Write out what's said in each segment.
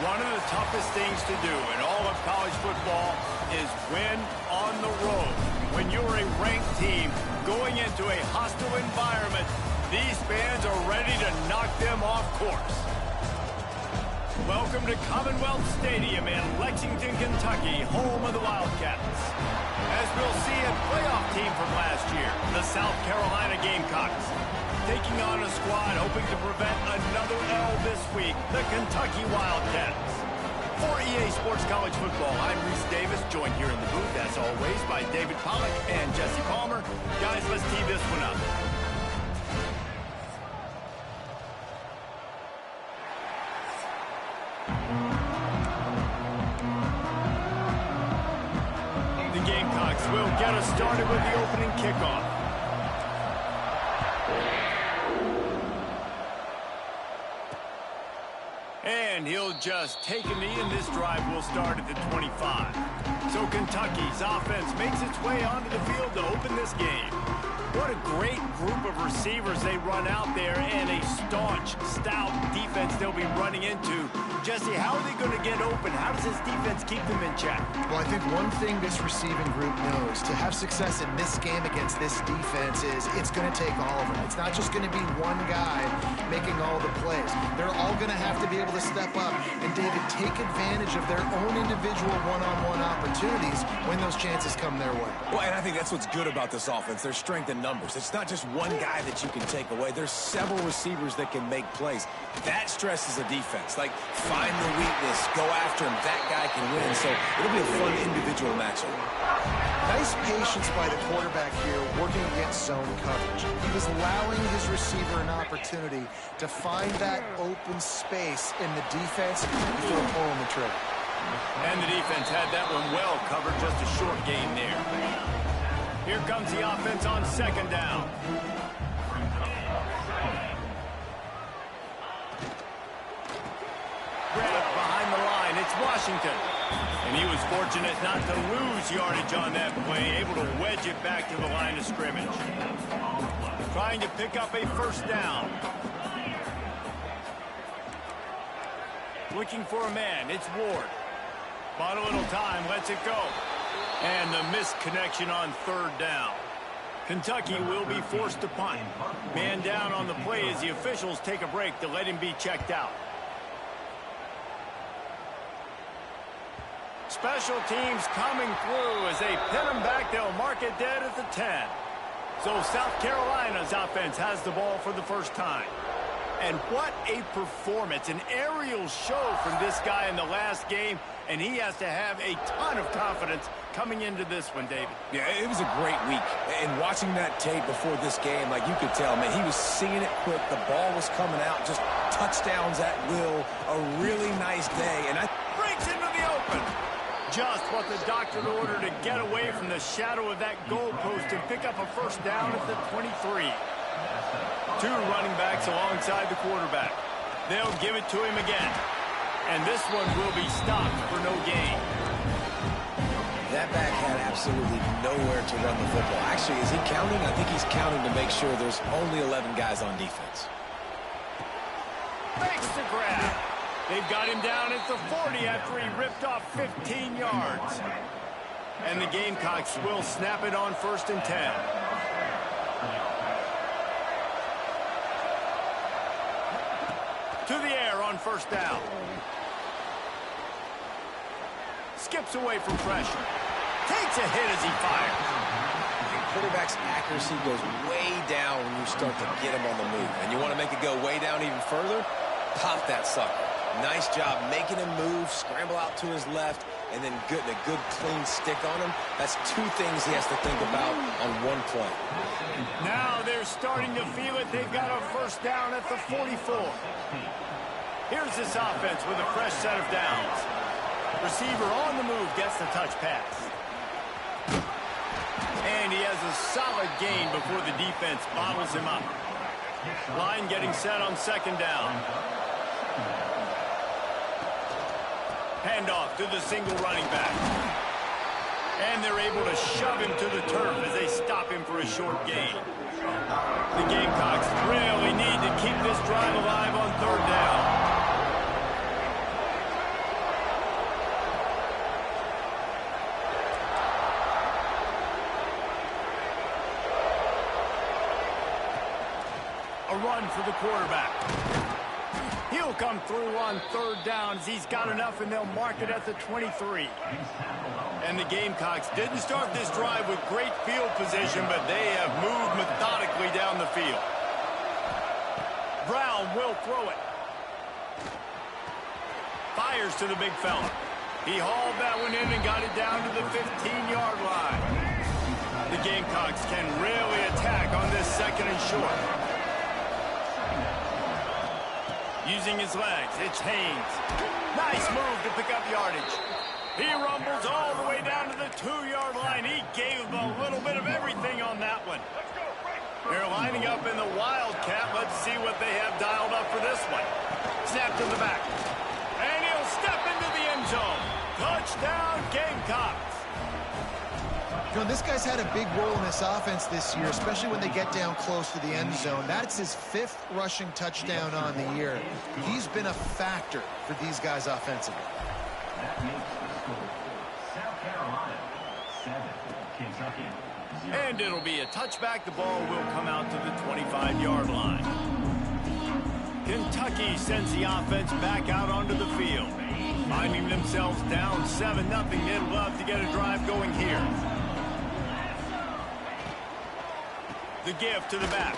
One of the toughest things to do in all of college football is win on the road. When you're a ranked team going into a hostile environment, these fans are ready to knock them off course. Welcome to Commonwealth Stadium in Lexington, Kentucky, home of the Wildcats. As we'll see, a playoff team from last year, the South Carolina Gamecocks, taking on a squad hoping to prevent another L this week, the Kentucky Wildcats. For EA Sports College Football, I'm Reese Davis, joined here in the booth, as always, by David Pollack and Jesse Palmer. Guys, let's tee this one up. The Gamecocks will get us started with the opening kickoff. And he'll just take a knee, and this drive will start at the 25. So Kentucky's offense makes its way onto the field to open this game. What a great group of receivers they run out there, and a staunch, stout defense they'll be running into. Jesse, how are they going to get open? How does this defense keep them in check? Well, I think one thing this receiving group knows, to have success in this game against this defense, is it's going to take all of them. It's not just going to be one guy making all the plays. They're all going to have to be able to step up and, David, take advantage of their own individual one-on-one opportunities when those chances come their way. Well, and I think that's what's good about this offense. Their strength in numbers. It's not just one guy that you can take away. There's several receivers that can make plays. That stresses a defense. Like, find the weakness, go after him. That guy can win. So it'll be a fun individual matchup. Nice patience by the quarterback here working against zone coverage. He was allowing his receiver an opportunity to find that open space in the defense before pulling the trigger. And the defense had that one well covered, just a short gain there. Here comes the offense on second down. Grab behind the line, it's Washington. And he was fortunate not to lose yardage on that play, able to wedge it back to the line of scrimmage. Trying to pick up a first down. Looking for a man, it's Ward. Bought a little time, lets it go. And the missed connection on third down. Kentucky will be forced to punt. Man down on the play as the officials take a break to let him be checked out. Special teams coming through as they pin him back. They'll mark it dead at the 10. So South Carolina's offense has the ball for the first time. And what a performance, an aerial show from this guy in the last game, and he has to have a ton of confidence coming into this one, David. Yeah, it was a great week. And watching that tape before this game, like, you could tell, man, he was seeing it quick. The ball was coming out, just touchdowns at will. A really nice day. And breaks into the open. Just what the doctor ordered to get away from the shadow of that goalpost and pick up a first down at the 23. Two running backs alongside the quarterback. They'll give it to him again. And this one will be stopped for no gain. that back had absolutely nowhere to run the football. Actually, is he counting? I think he's counting to make sure there's only 11 guys on defense. Makes the grab. They've got him down at the 40 after he ripped off 15 yards. And the Gamecocks will snap it on 1st and 10. To the air on 1st down. Skips away from pressure. Takes a hit as he fires. The quarterback's accuracy goes way down when you start to get him on the move. And you want to make it go way down even further? Pop that sucker. Nice job making him move, scramble out to his left, and then getting a good clean stick on him. That's two things he has to think about on one play. Now they're starting to feel it. They've got a 1st down at the 44. Here's this offense with a fresh set of downs. Receiver on the move gets the touch pass. And he has a solid gain before the defense bottles him up. Line getting set on 2nd down. Handoff to the single running back. And they're able to shove him to the turf as they stop him for a short gain. The Gamecocks really need to keep this drive alive on 3rd down. run for the quarterback. He'll come through on third down as he's got enough, and they'll mark it at the 23. And the Gamecocks didn't start this drive with great field position, but they have moved methodically down the field. Brown will throw it. Fires to the big fella. He hauled that one in and got it down to the 15-yard line. The Gamecocks can really attack on this second and short. Using his legs, it's Haynes. Nice move to pick up yardage. He rumbles all the way down to the 2-yard line. He gave them a little bit of everything on that one. They're lining up in the Wildcat. Let's see what they have dialed up for this one. Snap to the back. And he'll step into the end zone. Touchdown, Gamecocks. You know, this guy's had a big role in this offense this year, especially when they get down close to the end zone. That's his 5th rushing touchdown on the year. He's been a factor for these guys offensively. That makes the score South Carolina 7, Kentucky 0. And it'll be a touchback. The ball will come out to the 25-yard line. Kentucky sends the offense back out onto the field. Finding themselves down 7-0. They'd love to get a drive going here. The give to the back.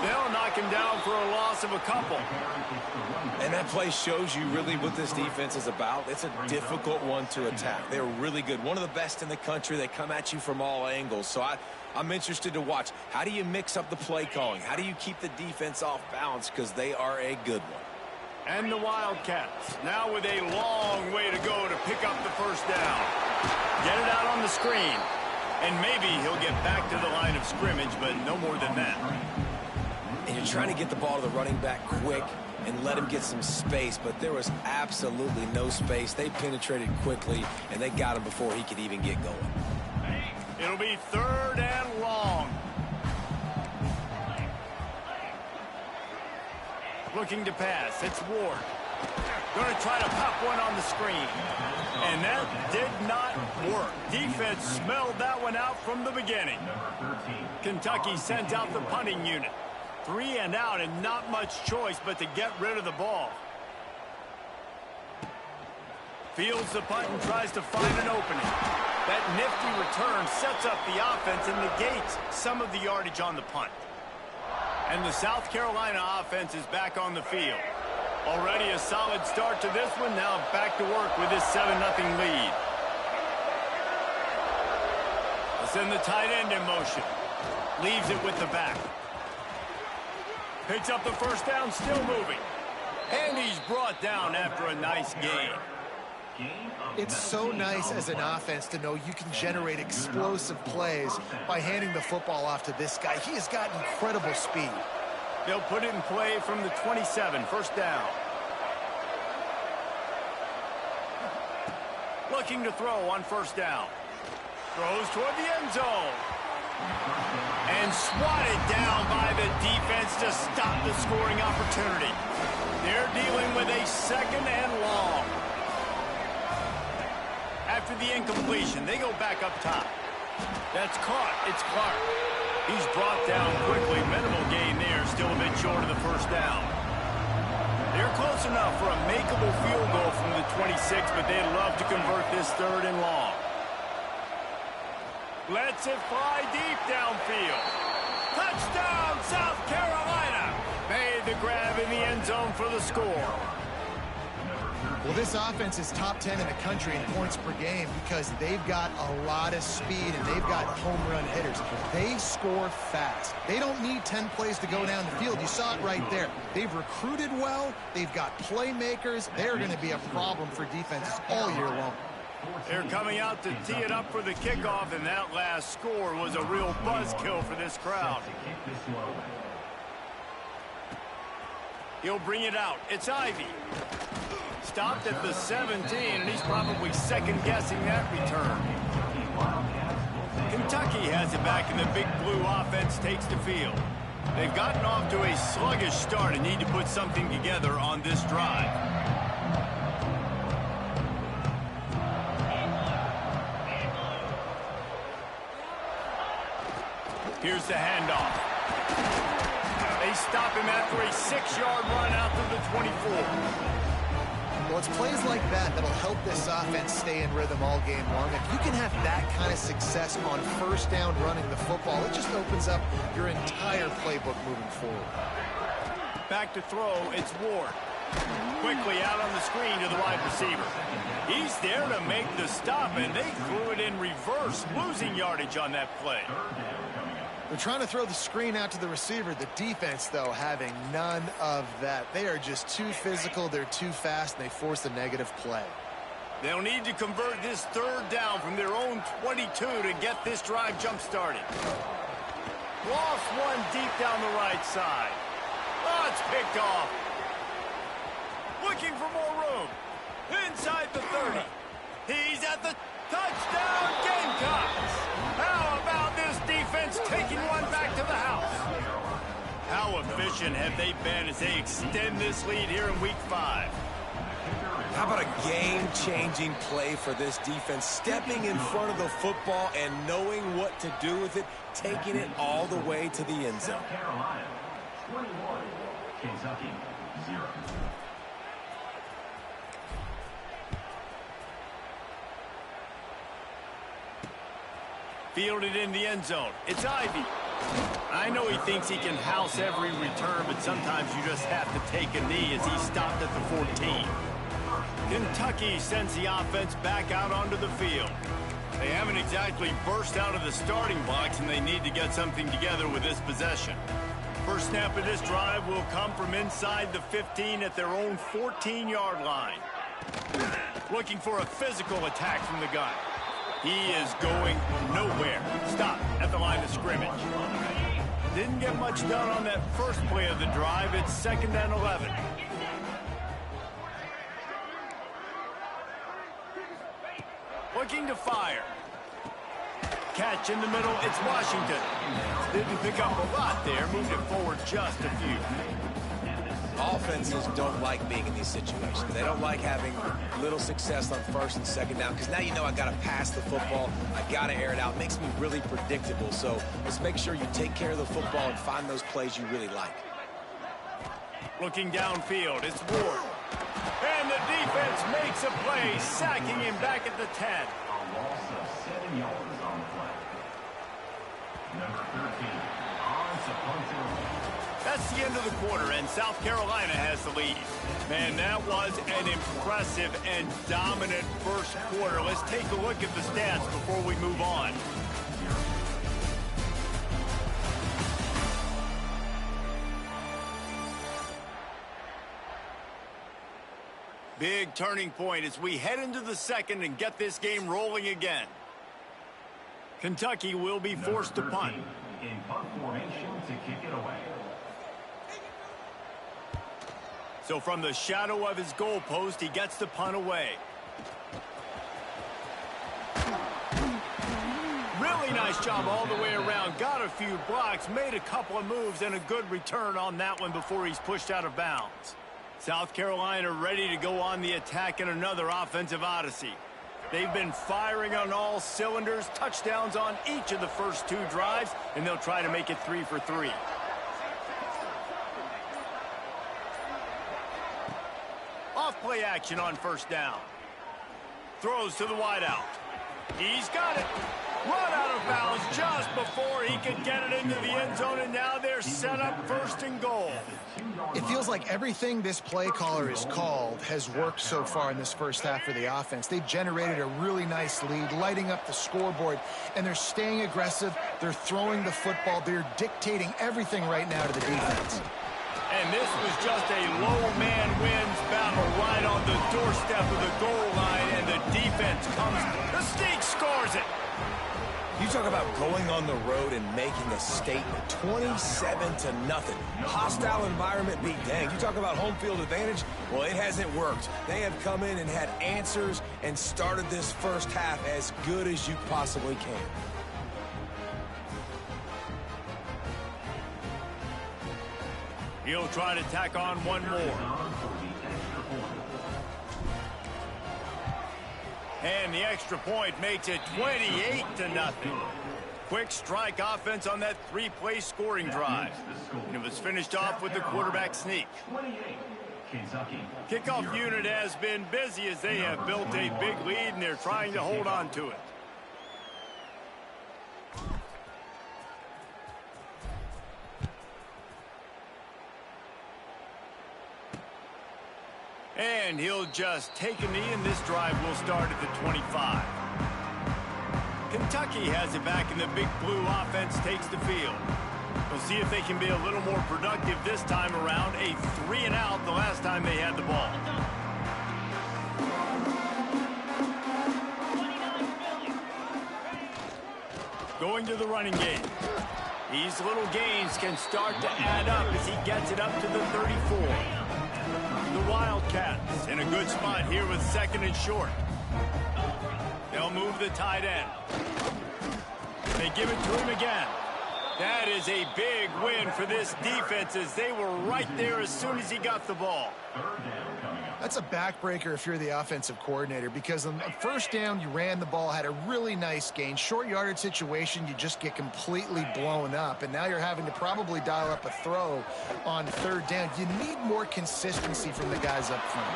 They'll knock him down for a loss of a couple. And that play shows you really what this defense is about. It's a difficult one to attack. They're really good. One of the best in the country. They come at you from all angles. So I'm interested to watch. How do you mix up the play calling? How do you keep the defense off balance? Because they are a good one. And the Wildcats now with a long way to go to pick up the first down. Get it out on the screen. And maybe he'll get back to the line of scrimmage, but no more than that. And you're trying to get the ball to the running back quick and let him get some space, but there was absolutely no space. They penetrated quickly, and they got him before he could even get going. It'll be 3rd and long. Looking to pass. It's Ward. Going to try to pop one on the screen. And that did not work. Defense smelled that one out from the beginning. Kentucky sends out the punting unit. 3 and out, and not much choice but to get rid of the ball. Fields the punt and tries to find an opening. That nifty return sets up the offense and negates some of the yardage on the punt. And the South Carolina offense is back on the field. Already a solid start to this one. Now back to work with this 7-0 lead. They send the tight end in motion. Leaves it with the back. Picks up the first down, still moving. And he's brought down after a nice gain. It's so nice as an offense to know you can generate explosive plays by handing the football off to this guy. He has got incredible speed. They'll put it in play from the 27, first down. Looking to throw on first down. Throws toward the end zone. And swatted down by the defense to stop the scoring opportunity. They're dealing with a 2nd and long. After the incompletion, they go back up top. That's caught. It's Clark. He's brought down quickly. Minimal gain there. Still a bit short of the first down. They're close enough for a makeable field goal from the 26, but they'd love to convert this 3rd and long. Lets it fly deep downfield. Touchdown, South Carolina. Made the grab in the end zone for the score. Well, this offense is top 10 in the country in points per game because they've got a lot of speed and they've got home run hitters. They score fast. They don't need 10 plays to go down the field. You saw it right there. They've recruited well. They've got playmakers. They're going to be a problem for defenses all year long. They're coming out to tee it up for the kickoff, and that last score was a real buzzkill for this crowd. He'll bring it out. It's Ivy. Stopped at the 17, and he's probably second-guessing that return. Kentucky has it back, and the Big Blue offense takes the field. They've gotten off to a sluggish start and need to put something together on this drive. Here's the handoff. They They stop him after a 6-yard run out to the 24. Well, it's plays like that that'll help this offense stay in rhythm all game long. If you can have that kind of success on first down running the football, it just opens up your entire playbook moving forward. Back to throw, it's Ward. Quickly out on the screen to the wide receiver. He's there to make the stop, and they threw it in reverse, losing yardage on that play. They're trying to throw the screen out to the receiver. The defense, though, having none of that. They are just too physical, they're too fast, and they force a negative play. They'll need to convert this third down from their own 22 to get this drive jump-started. Lost one deep down the right side. Oh, it's picked off. Looking for more room. Inside the 30. He's at the touchdown Gamecocks. How about this defense taking one back to the house? How efficient have they been as they extend this lead here in Week 5? How about a game-changing play for this defense, stepping in front of the football and knowing what to do with it, taking it all the way to the end zone. South Carolina, 21. Kentucky, 0. Fielded in the end zone. It's Ivy. I know he thinks he can house every return, but sometimes you just have to take a knee as he stopped at the 14. Kentucky sends the offense back out onto the field. They haven't exactly burst out of the starting blocks, and they need to get something together with this possession. First snap of this drive will come from inside the 15 at their own 14-yard line. Looking for a physical attack from the gun. He is going nowhere. Stop at the line of scrimmage. Didn't get much done on that first play of the drive. It's 2nd and 11. Looking to fire. Catch in the middle. It's Washington. Didn't pick up a lot there. Moved it forward just a few. Offenses don't like being in these situations. They don't like having little success on first and second down because now you know I got to pass the football. I got to air it out. It makes me really predictable. So let's make sure you take care of the football and find those plays you really like. Looking downfield, it's Ward. And the defense makes a play, sacking him back at the 10. A loss of 7 yards on the play. Number 13, Hans Aponte. That's the end of the quarter, and South Carolina has the lead. Man, that was an impressive and dominant first quarter. Let's take a look at the stats before we move on. Big turning point as we head into the second and get this game rolling again. Kentucky will be forced to punt. In punt formation to kick it away. So from the shadow of his goal post, he gets the punt away. Really nice job all the way around. Got a few blocks, made a couple of moves, and a good return on that one before he's pushed out of bounds. South Carolina ready to go on the attack in another offensive odyssey. They've been firing on all cylinders, touchdowns on each of the first 2 drives, and they'll try to make it 3 for 3. Off-play action on first down. Throws to the wideout. He's got it. Run out of bounds just before he could get it into the end zone, and now they're set up 1st and goal. It feels like everything this play caller has called has worked so far in this first half for the offense. They've generated a really nice lead, lighting up the scoreboard, and they're staying aggressive. They're throwing the football. They're dictating everything right now to the defense. And this was just a low man wins battle right on the doorstep of the goal line, and the defense comes. The Sneak scores it. You talk about going on the road and making a statement. 27-0. Hostile environment be dang. You talk about home field advantage. Well, it hasn't worked. They have come in and had answers and started this first half as good as you possibly can. He'll try to tack on one more. And the extra point makes it 28-0. Quick strike offense on that three-play scoring drive. And it was finished off with the quarterback sneak. 28, Kentucky. Kickoff unit has been busy as they have built a big lead, and they're trying to hold on to it. And he'll just take a knee, and this drive will start at the 25. Kentucky has it back, and the big blue offense takes the field. We'll see if they can be a little more productive this time around. A 3-and-out the last time they had the ball. Going to the running game. These little gains can start to add up as he gets it up to the 34. The Wildcats in a good spot here with 2nd and short. They'll move the tight end. They give it to him again. That is a big win for this defense as they were right there as soon as he got the ball. That's a backbreaker if you're the offensive coordinator, because on the first down, you ran the ball, had a really nice gain. Short yardage situation, you just get completely blown up, and now you're having to probably dial up a throw on 3rd down. You need more consistency from the guys up front.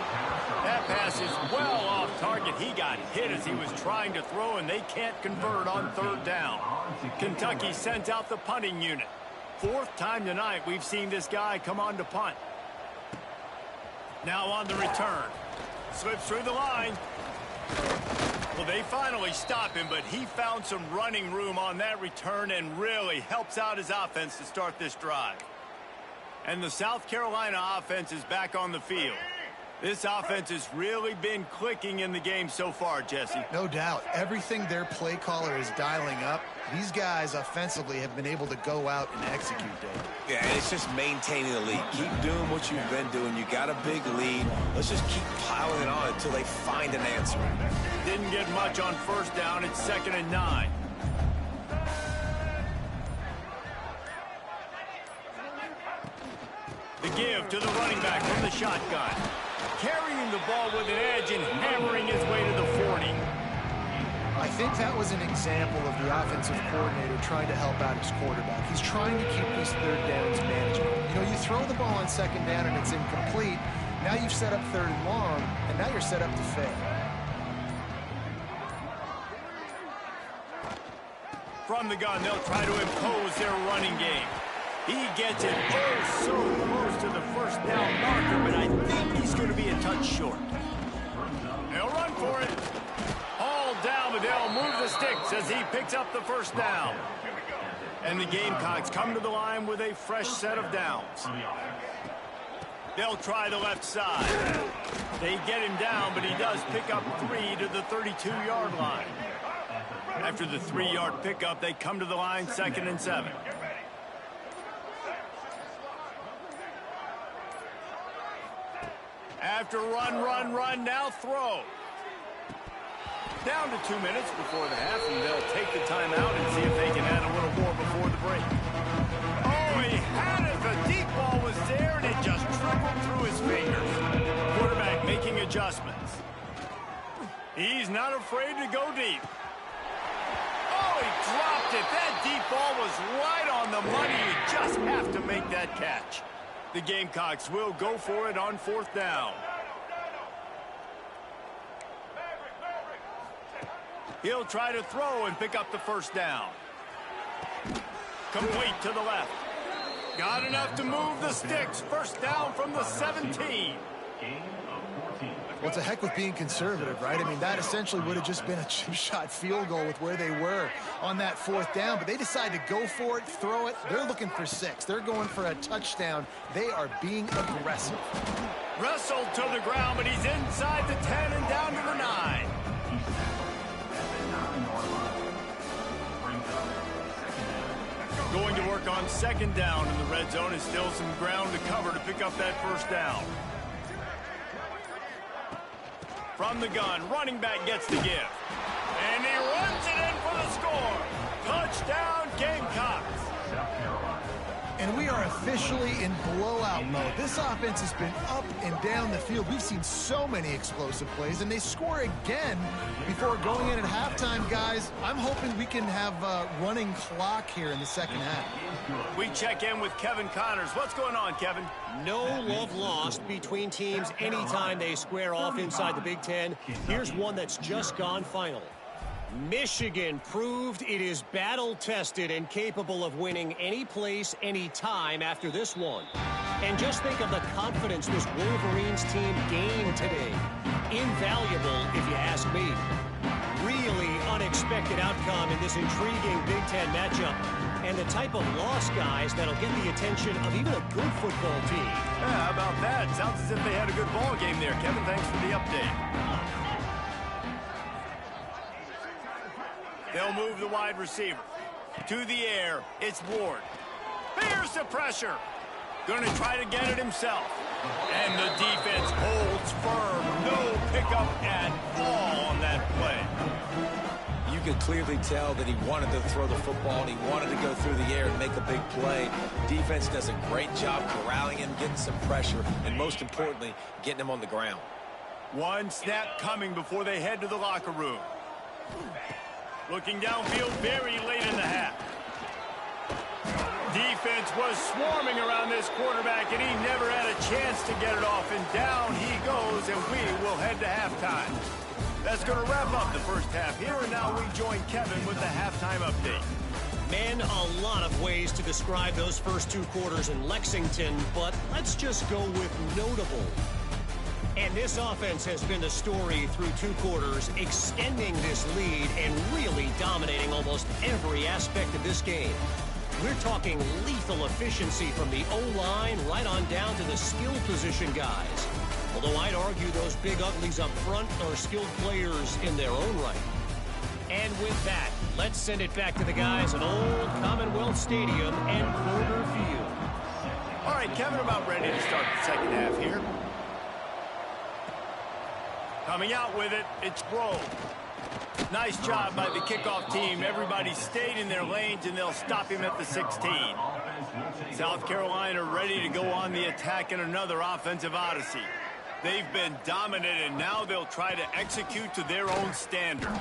That pass is well off target. He got hit as he was trying to throw, and they can't convert on 3rd down. Kentucky sends out the punting unit. 4th time tonight we've seen this guy come on to punt. Now on the return. Slips through the line. Well, they finally stop him, but he found some running room on that return and really helps out his offense to start this drive. And the South Carolina offense is back on the field. This offense has really been clicking in the game so far, Jesse. No doubt. Everything their play caller is dialing up, these guys offensively have been able to go out and execute, Dave. Yeah, and it's just maintaining the lead. Keep doing what you've been doing. You got a big lead. Let's just keep piling it on until they find an answer. Didn't get much on 1st down. It's 2nd and 9. The give to the running back from the shotgun. Carrying the ball with an edge and hammering his way to the 40. I think that was an example of the offensive coordinator trying to help out his quarterback. He's trying to keep these 3rd downs manageable. You know, you throw the ball on 2nd down and it's incomplete. Now you've set up 3rd and long, and now you're set up to fail. From the gun, they'll try to impose their running game. He gets it oh so close to the 1st down marker, but I think he's going to be a touch short. They'll run for it. All down, but they'll move the sticks as he picks up the 1st down. And the Gamecocks come to the line with a fresh set of downs. They'll try the left side. They get him down, but he does pick up 3 to the 32-yard line. After the 3-yard pickup, they come to the line 2nd and 7. After run, now throw. Down to 2 minutes before the half, and they'll take the timeout and see if they can add a little more before the break. Oh, he had it. The deep ball was there, and it just trickled through his fingers. Quarterback making adjustments. He's not afraid to go deep. Oh, he dropped it. That deep ball was right on the money. You just have to make that catch. The Gamecocks will go for it on 4th down. He'll try to throw and pick up the 1st down. Complete to the left. Got enough to move the sticks. 1st down from the 17. Well, it's a heck with being conservative, right? I mean, that essentially would have just been a chip shot field goal with where they were on that 4th down, but they decide to go for it, throw it. They're looking for 6. They're going for a touchdown. They are being aggressive. Wrestled to the ground, but he's inside the 10 and down to the 9. Going to work on 2nd down in the red zone, and still some ground to cover to pick up that 1st down. From the gun, running back gets the give. And he runs it in for the score. Touchdown, Gamecocks. And we are officially in blowout mode. This offense has been up and down the field. We've seen so many explosive plays, and they score again before going in at halftime, guys. I'm hoping we can have a running clock here in the second half. We check in with Kevin Connors. What's going on, Kevin? No love lost between teams anytime they square off inside the Big Ten. Here's one that's just gone final. Michigan proved it is battle-tested and capable of winning any place, any time after this one. And just think of the confidence this Wolverines team gained today. Invaluable, if you ask me. Really unexpected outcome in this intriguing Big Ten matchup. And the type of loss, guys, that'll get the attention of even a good football team. Yeah, how about that? Sounds as if they had a good ball game there. Kevin, thanks for the update. They'll move the wide receiver. To the air, it's Ward. Here's the pressure. Going to try to get it himself. And the defense holds firm. No pickup at all on that play. You could clearly tell that he wanted to throw the football and he wanted to go through the air and make a big play. Defense does a great job corralling him, getting some pressure, and most importantly, getting him on the ground. One snap coming before they head to the locker room. Looking downfield very late in the half. Defense was swarming around this quarterback, and he never had a chance to get it off. And down he goes, and we will head to halftime. That's going to wrap up the first half here, and now we join Kevin with the halftime update. Man, a lot of ways to describe those first two quarters in Lexington, but let's just go with notable. And this offense has been the story through two quarters, extending this lead and really dominating almost every aspect of this game. We're talking lethal efficiency from the O-line right on down to the skill position guys. Although I'd argue those big uglies up front are skilled players in their own right. And with that, let's send it back to the guys at Old Commonwealth Stadium and Porter Field. All right, Kevin, about ready to start the second half here. Coming out with it, it's Grove. Nice job by the kickoff team. Everybody stayed in their lanes, and they'll stop him at the 16. South Carolina ready to go on the attack in another offensive odyssey. They've been dominant, and now they'll try to execute to their own standard.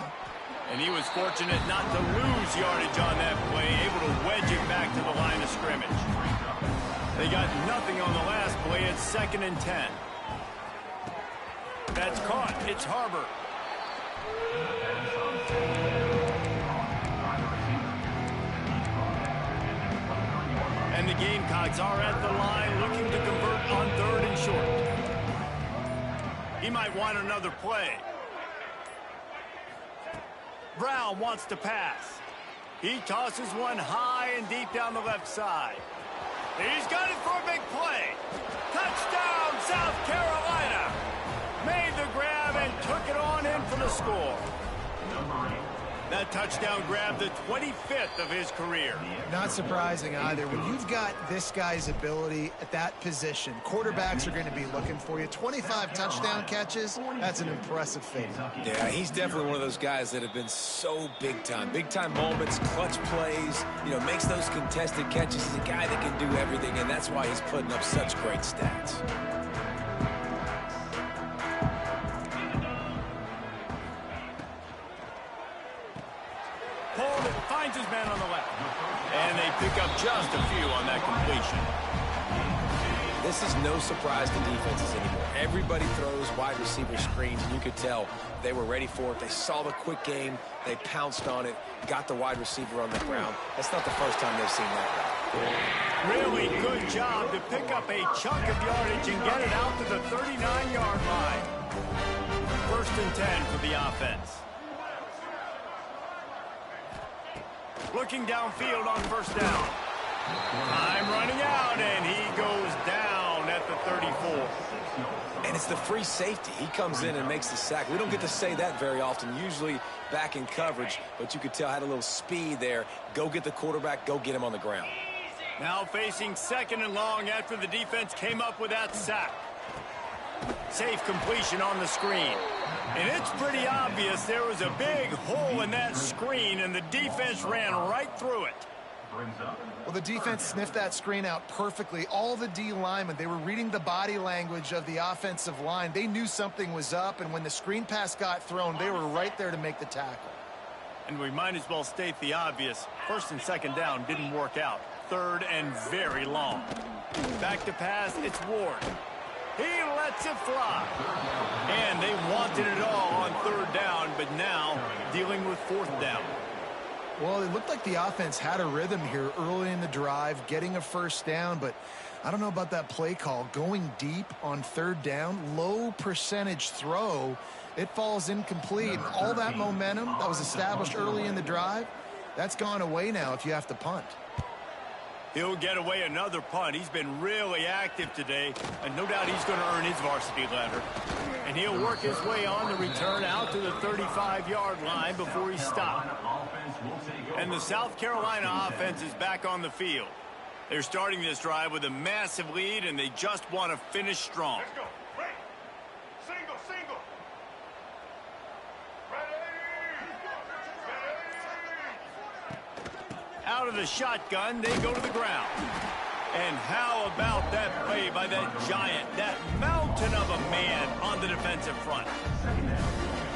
And he was fortunate not to lose yardage on that play, able to wedge it back to the line of scrimmage. They got nothing on the last play. It's 2nd and 10. That's caught. It's Harbor. And the Gamecocks are at the line looking to convert on 3rd and short. He might want another play. Brown wants to pass. He tosses one high and deep down the left side. He's got it for a big play. Touchdown, South Carolina. Made the grab and took it on in for the score. That touchdown grabbed the 25th of his career. Not surprising either. When you've got this guy's ability at that position, quarterbacks are going to be looking for you. 25 touchdown catches, that's an impressive feat. Yeah, he's definitely one of those guys that have been so big time. Big time moments, clutch plays, makes those contested catches. He's a guy that can do everything, and that's why he's putting up such great stats. Finds his man on the left. And they pick up just a few on that completion. This is no surprise to defenses anymore. Everybody throws wide receiver screens, and you could tell they were ready for it. They saw the quick game. They pounced on it, got the wide receiver on the ground. That's not the first time they've seen that. Really good job to pick up a chunk of yardage and get it out to the 39-yard line. 1st and 10 for the offense. Looking downfield on 1st down. Time running out, and he goes down at the 34. And it's the free safety. He comes in and makes the sack. We don't get to say that very often, usually back in coverage, but you could tell had a little speed there. Go get the quarterback, go get him on the ground. Now facing 2nd and long after the defense came up with that sack. Safe completion on the screen. And it's pretty obvious there was a big hole in that screen, and the defense ran right through it. brings up. Well, the defense sniffed that screen out perfectly. All the D linemen, they were reading the body language of the offensive line. They knew something was up, and when the screen pass got thrown, they were right there to make the tackle. And we might as well state the obvious. First and second down didn't work out. Third and very long. Back to pass, it's Ward. He lets it fly. And they wanted it all on third down, but now dealing with fourth down. Well, it looked like the offense had a rhythm here early in the drive, getting a first down, but I don't know about that play call. Going deep on third down, low percentage throw, it falls incomplete. And all that momentum that was established early in the drive, that's gone away now if you have to punt. He'll get away another punt. He's been really active today, and no doubt he's going to earn his varsity letter. And he'll work his way on the return out to the 35-yard line before he stopped. And the South Carolina offense is back on the field. They're starting this drive with a massive lead, and they just want to finish strong. Let's go. Break. Single, single. Ready. Out of the shotgun, they go to the ground. And how about that play by that giant, that mountain of a man on the defensive front?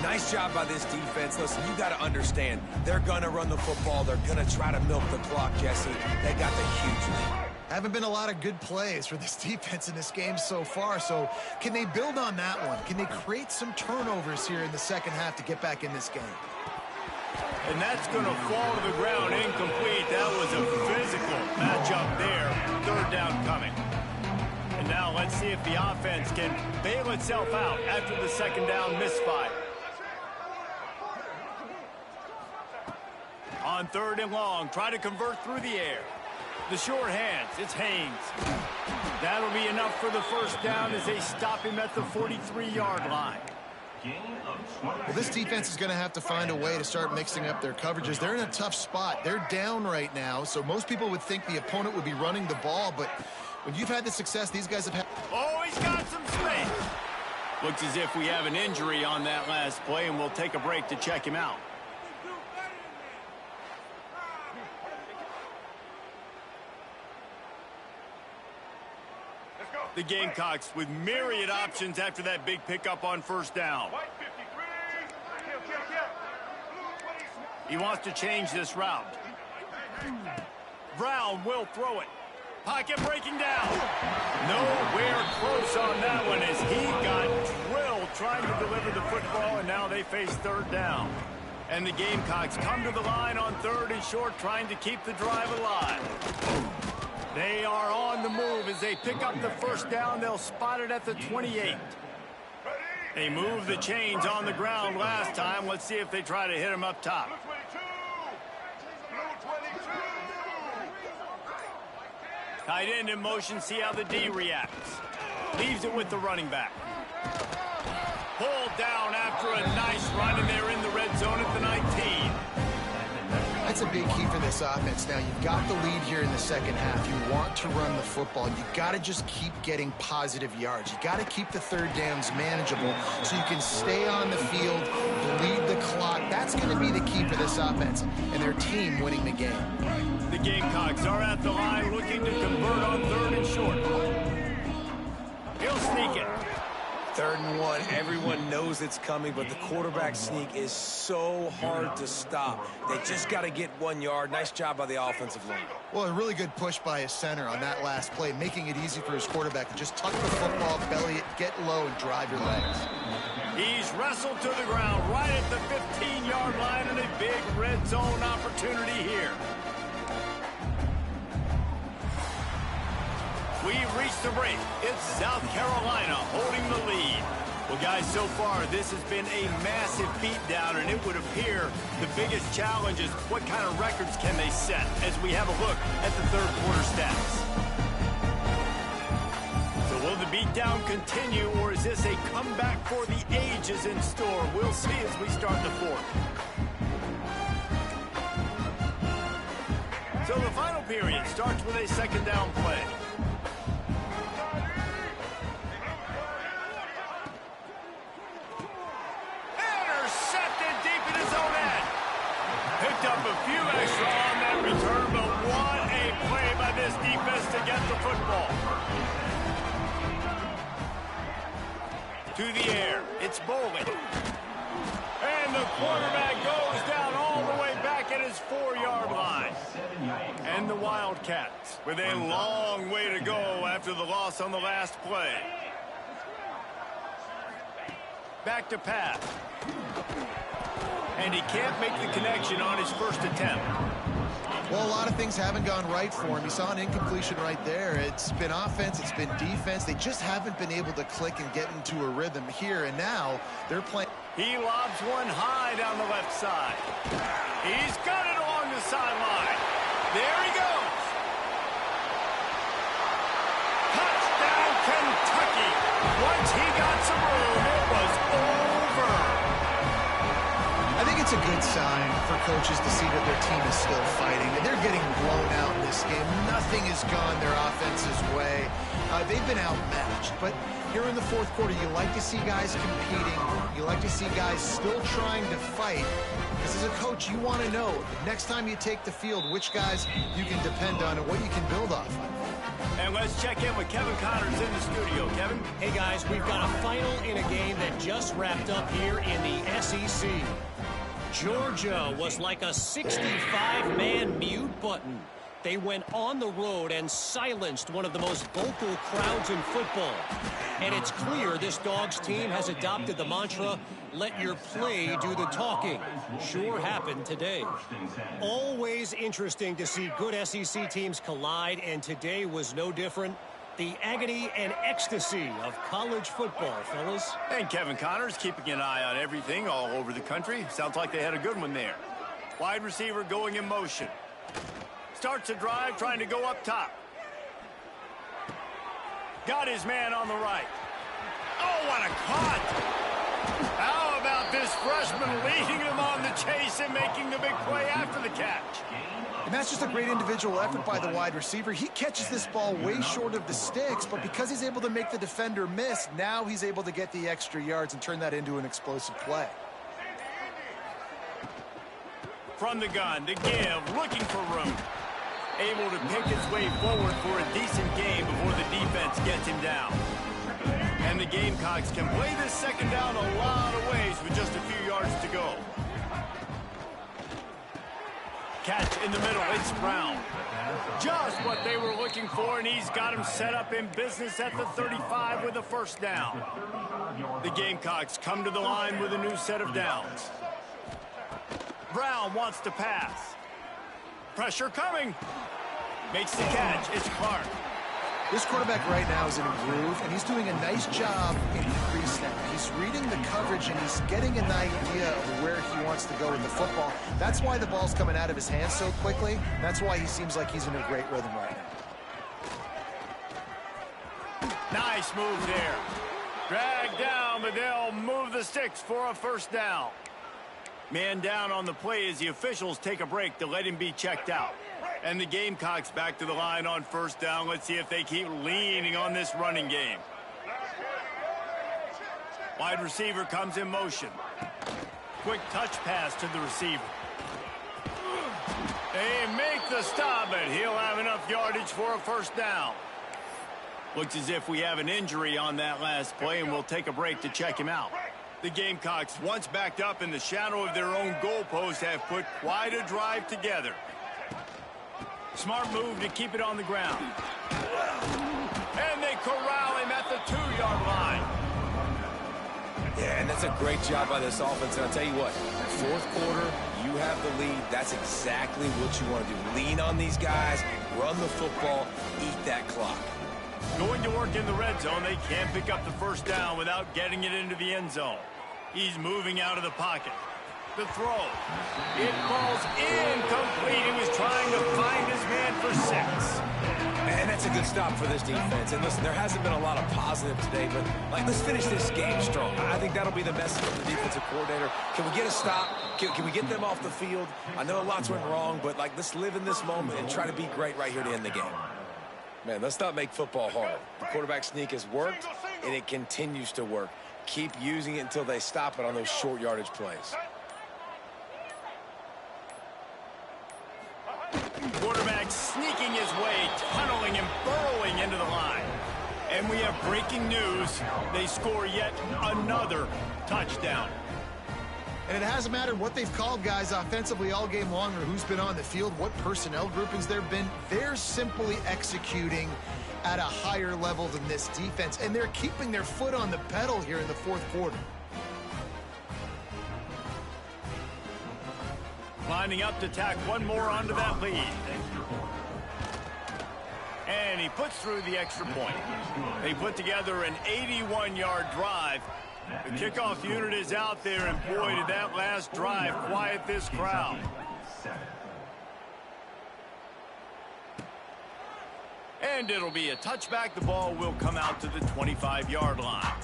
Nice job by this defense. Listen, you got to understand, they're going to run the football. They're going to try to milk the clock, Jesse. They got the huge lead. Haven't been a lot of good plays for this defense in this game so far, so can they build on that one? Can they create some turnovers here in the second half to get back in this game? And that's going to fall to the ground incomplete. That was a physical matchup there. Third down coming. And now let's see if the offense can bail itself out after the second down misfire. On third and long, try to convert through the air. The short hands, it's Haynes. That'll be enough for the first down as they stop him at the 43-yard line. Well, this defense is going to have to find a way to start mixing up their coverages. They're in a tough spot. They're down right now, so most people would think the opponent would be running the ball, but when you've had the success these guys have had... Oh, he's got some space. Looks as if we have an injury on that last play, and we'll take a break to check him out. The Gamecocks with myriad options after that big pickup on first down. He wants to change this route. Brown will throw it. Pocket breaking down. Nowhere close on that one as he got drilled trying to deliver the football, and now they face third down. And the Gamecocks come to the line on third and short, trying to keep the drive alive. They are on the move as they pick up the first down. They'll spot it at the 28. They moved the chains on the ground last time. Let's see if they try to hit him up top. Tight end in motion. See how the D reacts. Leaves it with the running back. Pulled down after a nice run, and they're in the red zone at the 19. That's a big key for this offense. Now, you've got the lead here in the second half. You want to run the football. You got to just keep getting positive yards. You got to keep the third downs manageable so you can stay on the field, bleed the clock. That's going to be the key for this offense and their team winning the game. The Gamecocks are at the line looking to convert on third and short. He'll sneak it. Third and one, everyone knows it's coming, but the quarterback sneak is so hard to stop. They just got to get 1 yard. Nice job by the offensive line. Well, a really good push by his center on that last play, making it easy for his quarterback to just tuck the football, belly it, get low, and drive your legs. He's wrestled to the ground right at the 15-yard line, and a big red zone opportunity here. We've reached the break. It's South Carolina holding the lead. Well, guys, so far, this has been a massive beatdown, and it would appear the biggest challenge is what kind of records can they set as we have a look at the third quarter stats. So will the beatdown continue, or is this a comeback for the ages in store? We'll see as we start the fourth. So the final period starts with a second down play. Picked up a few extra on that return, but one To the air. It's Bolin. And the quarterback goes down all the way back at his 4-yard line. And the Wildcats with a long way to go after the loss on the last play. Back to pass. And he can't make the connection on his first attempt. Well, a lot of things haven't gone right for him. You saw an incompletion right there. It's been offense, it's been defense. They just haven't been able to click and get into a rhythm here. And now they're playing. He lobs one high down the left side. He's got it along the sideline. There he goes. Touchdown, Kentucky. Once he got some room, it was over. I think it's a good sign for coaches to see that their team is still fighting. And they're getting blown out in this game. Nothing has gone their offense's way. They've been outmatched. But here in the fourth quarter, you like to see guys competing. You like to see guys still trying to fight. Because as a coach, you want to know next time you take the field which guys you can depend on and what you can build off of. And let's check in with Kevin Connors in the studio. Kevin? Hey, guys, we've got a final in a game that just wrapped up here in the SEC. Georgia was like a 65-man mute button. They went on the road and silenced one of the most vocal crowds in football. And it's clear this Dogs team has adopted the mantra, let your play do the talking. Sure happened today. Always interesting to see good SEC teams collide, and today was no different. The agony and ecstasy of college football, fellas. And Kevin Connors keeping an eye on everything all over the country. Sounds like they had a good one there. Wide receiver going in motion. Starts a drive trying to go up top. Got his man on the right. Oh, what a cut! How about this freshman leading him on the chase and making the big play after the catch? And that's just a great individual effort by the wide receiver. He catches this ball way short of the sticks, but because he's able to make the defender miss, now he's able to get the extra yards and turn that into an explosive play. From the gun to give, looking for room. Able to pick his way forward for a decent game before the defense gets him down. And the Gamecocks can play this second down a lot of ways with just a few yards to go. Catch in the middle, it's Brown. Just what they were looking for, and he's got him set up in business at the 35 with a first down. The Gamecocks come to the line with a new set of downs. Brown wants to pass. Pressure coming. Makes the catch. It's Clark. This quarterback right now is in a groove, and he's doing a nice job in the pre-snap. He's reading the coverage, and he's getting an idea of where he wants to go with the football. That's why the ball's coming out of his hands so quickly. That's why he seems like he's in a great rhythm right now. Nice move there. Drag down, but they'll move the sticks for a first down. Man down on the play as the officials take a break to let him be checked out. And the Gamecocks back to the line on first down. Let's see if they keep leaning on this running game. Wide receiver comes in motion. Quick touch pass to the receiver. They make the stop, but he'll have enough yardage for a first down. Looks as if we have an injury on that last play, and we'll take a break to check him out. The Gamecocks, once backed up in the shadow of their own goalpost, have put quite a drive together. Smart move to keep it on the ground. And they corral him at the 2-yard line. Yeah, and that's a great job by this offense. And I'll tell you what, fourth quarter, you have the lead. That's exactly what you want to do. Lean on these guys, run the football, eat that clock. Going to work in the red zone, they can't pick up the first down without getting it into the end zone. He's moving out of the pocket. The throw. It falls incomplete. He was trying to find his man for 6. And that's a good stop for this defense. And listen, there hasn't been a lot of positive today, but let's finish this game strong. I think that'll be the message from the defensive coordinator. Can we get a stop? Can we get them off the field? I know lots went wrong, but let's live in this moment and try to be great right here to end the game. Man, let's not make football hard. The quarterback sneak has worked, and it continues to work. Keep using it until they stop it on those short yardage plays. Quarterback sneaking his way, tunneling and burrowing into the line. And we have breaking news. They score yet another touchdown. And it hasn't mattered what they've called guys offensively all game long or who's been on the field, what personnel groupings there have been. They're simply executing at a higher level than this defense, and they're keeping their foot on the pedal here in the fourth quarter. Lining up to tack one more onto that lead. And he puts through the extra point. They put together an 81-yard drive. The kickoff unit is out there, and boy, did that last drive quiet this crowd. And it'll be a touchback. The ball will come out to the 25-yard line.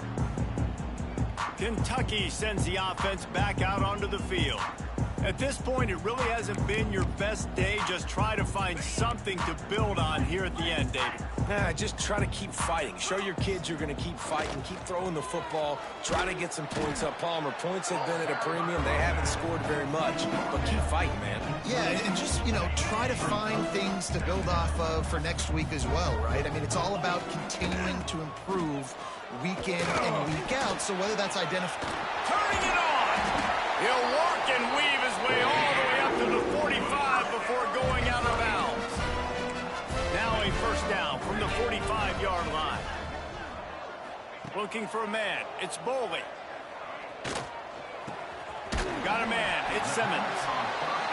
Kentucky sends the offense back out onto the field. At this point, it really hasn't been your best day. Just try to find something to build on here at the end, David. Just try to keep fighting. Show your kids you're going to keep fighting. Keep throwing the football. Try to get some points up. Palmer, points have been at a premium. They haven't scored very much, but keep fighting, man. Yeah, and just, try to find things to build off of for next week as well, right? I mean, it's all about continuing to improve week in and week out. So whether that's identifying... Turning it on! He'll work and weave his way all the way up to the 45 before going out of bounds. Now a first down from the 45-yard line. Looking for a man. It's Boley. Got a man. It's Simmons.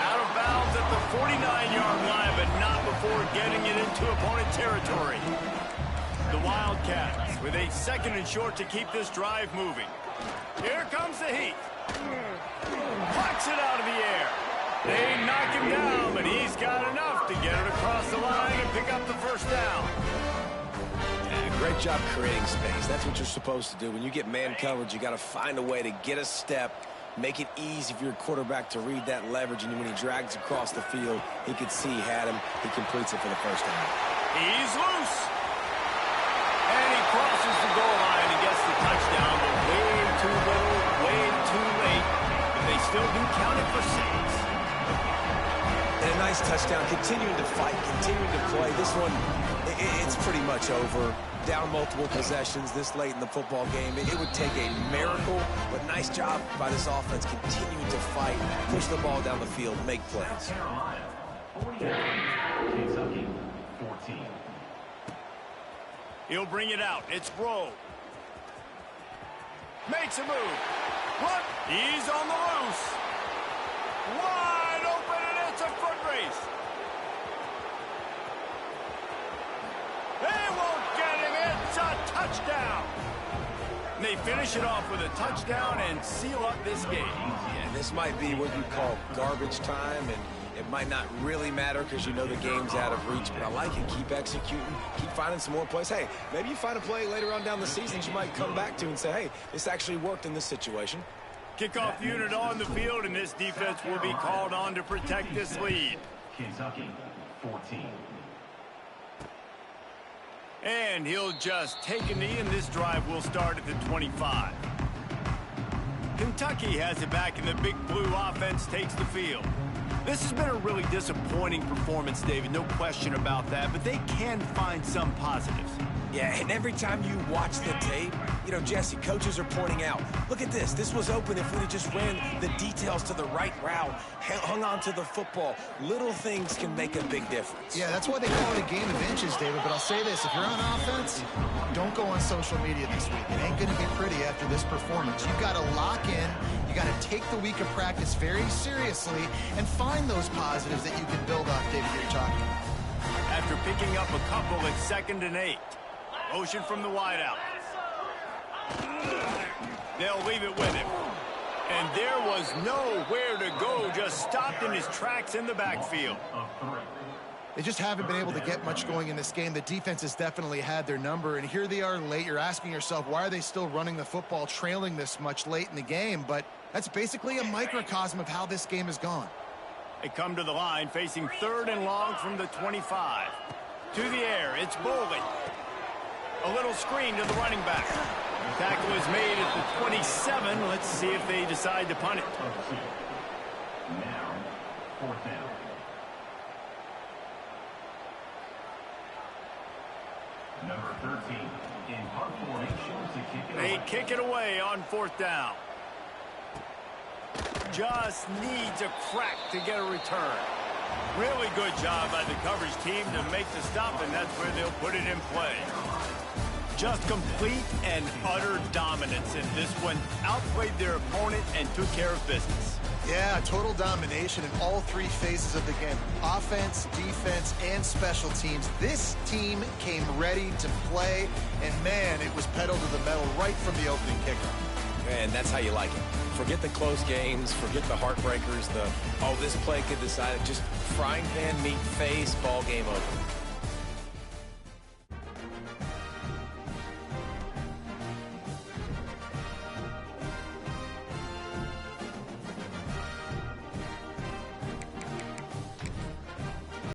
Out of bounds at the 49-yard line, but not before getting it into opponent territory. The Wildcats with a second and short to keep this drive moving. Here comes the heat. Plucks it out of the air. They knock him down, but he's got enough to get it across the line and pick up the first down. Yeah, great job creating space. That's what you're supposed to do. When you get man coverage, you got to find a way to get a step, make it easy for your quarterback to read that leverage, and when he drags across the field, he could see he had him. He completes it for the first down. He's loose. And he crosses the goal line and gets the touchdown, but way too little, way too late. But they still do count it for 6. And a nice touchdown, continuing to fight, continuing to play. This one, it's pretty much over. Down multiple possessions this late in the football game. It would take a miracle, but nice job by this offense continuing to fight, push the ball down the field, make plays. Carolina, 49. Kentucky, 14. He'll bring it out. It's Rowe. Makes a move. Look, he's on the loose. Wide open, and it's a foot race. They won't get him. It's a touchdown. And they finish it off with a touchdown and seal up this game. Yeah, this might be what you call garbage time, and it might not really matter because you know the game's out of reach, but I like it. Keep executing. Keep finding some more plays. Hey, maybe you find a play later on down the season that you might come back to and say, hey, this actually worked in this situation. Kickoff unit on the field, and this defense will be called on to protect this lead. Kentucky, 14. And he'll just take a knee, and this drive will start at the 25. Kentucky has it back, and the Big Blue offense takes the field. This has been a really disappointing performance, David, no question about that, but they can find some positives. Yeah, and every time you watch the tape, Jesse, coaches are pointing out, look at this. This was open if we'd have just ran the details to the right route, hung on to the football. Little things can make a big difference. Yeah, that's why they call it a game of inches, David. But I'll say this, if you're on offense, don't go on social media this week. It ain't going to be pretty after this performance. You've got to lock in. You got to take the week of practice very seriously and find those positives that you can build off, David, you're talking about. After picking up a couple at 2nd and 8. Motion from the wideout. They'll leave it with him. And there was nowhere to go, just stopped in his tracks in the backfield. They just haven't been able to get much going in this game. The defense has definitely had their number, and here they are late. You're asking yourself, why are they still running the football, trailing this much late in the game? But that's basically a microcosm of how this game has gone. They come to the line, facing 3rd and long from the 25. To the air, it's Boley. A little screen to the running back. The tackle is made at the 27. Let's see if they decide to punt it. Now, 4th down. Number 13 is They kick it away on 4th down. Just needs a crack to get a return. Really good job by the coverage team to make the stop, and that's where they'll put it in play. Just complete and utter dominance in this one. Outplayed their opponent and took care of business. Yeah, total domination in all 3 phases of the game. Offense, defense, and special teams. This team came ready to play, and man, it was pedal to the metal right from the opening kickoff. And that's how you like it. Forget the close games, forget the heartbreakers, this play could decide it. Just frying pan meet face, ball game over.